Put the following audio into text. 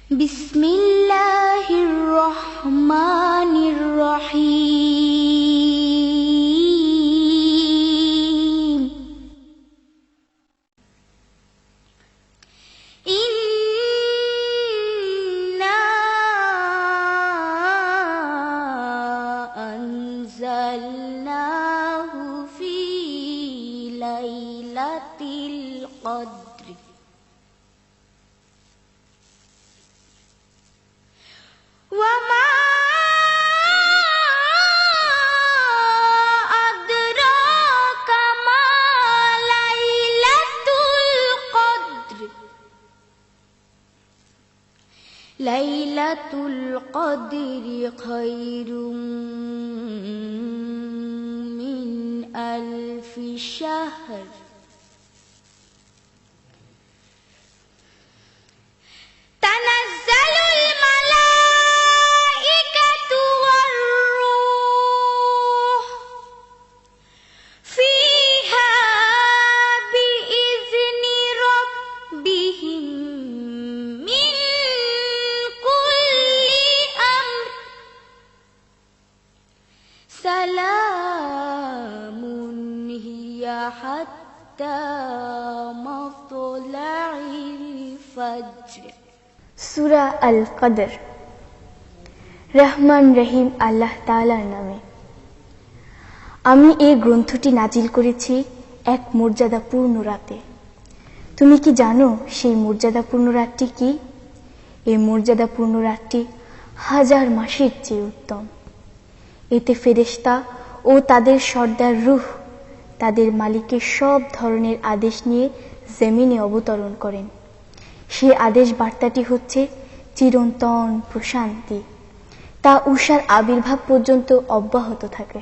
বিসমিল্লাহির রহমানির রহিম। ইন্না আনজালনাহু ফি লাইলাতিল কদর وما أدراك ما ليلة القدر ليلة القدر خير من ألف شهر সালামুন হিয়া হাত্তা মাতলাইল ফজর। সূরা আল কদর। রহমান রহিম আল্লাহ তাআলার নামে। আমি এই গ্রন্থটি নাজিল করেছি এক মর্যাদাপূর্ণ রাতে। তুমি কি জানো সেই মর্যাদাপূর্ণ রাতটি কি? এই মর্যাদাপূর্ণ রাতটি 1000 মাসের চেয়ে উত্তম। এতে ফেরেশতা ও তাদের সর্দার রূহ তাদের মালিকের সব ধরনের আদেশ নিয়ে জমিনে অবতরণ করেন। সেই আদেশ বার্তাটি হচ্ছে চিরন্তন প্রশান্তি, তা উষার আবির্ভাব পর্যন্ত অব্যাহত থাকে।